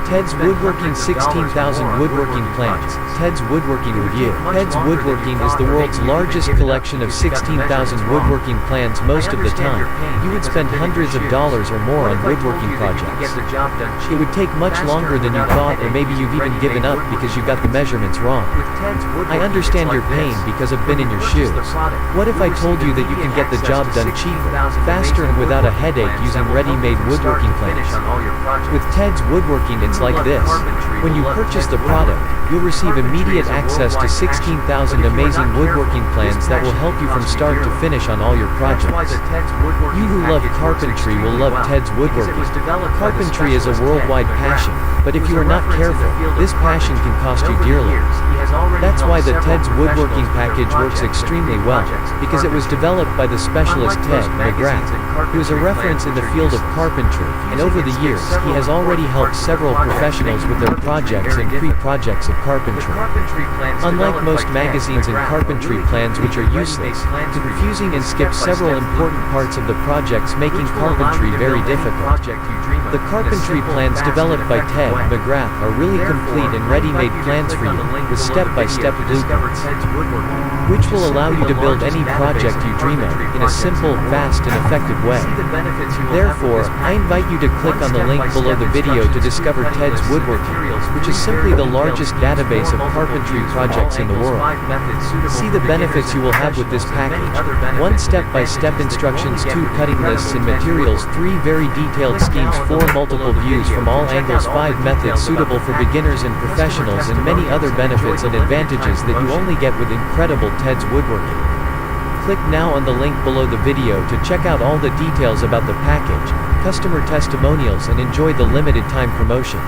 Ted's Woodworking 16,000 Woodworking Plans. Ted's Woodworking Review. Ted's Woodworking is the world's largest collection of 16,000 woodworking plans. Most of the time, you would spend hundreds of dollars or more on woodworking projects. It would take much longer than you thought, or maybe you've even given up because you got the measurements wrong. I understand your pain because I've been in your shoes. What if I told you that you can get the job done cheaper, faster, and without a headache using ready-made woodworking plans? With Ted's Woodworking, it's like this. When you purchase the product, you'll receive immediate access to 16,000 amazing woodworking plans that will help you from start to finish on all your projects. You who love carpentry will love Ted's Woodworking. Carpentry is a worldwide passion, but if you are not careful, this passion can cost you dearly. That's why the Ted's Woodworking package works extremely well, because it was developed by the specialist Ted McGrath, who is a reference in the field of carpentry, and over the years, he has already helped several professionals with their projects and pre-projects of carpentry. Unlike most magazines and carpentry plans, which are useless, confusing, and skip several important parts of the projects, making carpentry very difficult. The carpentry plans developed by Ted McGrath are really complete and ready-made plans for you, with step-by-step blueprints, which will allow you to build any project you dream of, in a simple, fast, and effective way. Therefore, I invite you to click on the link below the video to discover Ted's Woodworking, which is simply the largest database of carpentry projects in the world. See the benefits you will have with this package: 1 step-by-step instructions, 2 cutting lists and materials, 3 very detailed schemes, 4 multiple views from all angles, 5 methods suitable for beginners and professionals, and many other benefits and advantages that you only get with incredible Ted's Woodworking. Click now on the link below the video to check out all the details about the package, customer testimonials, and enjoy the limited time promotion.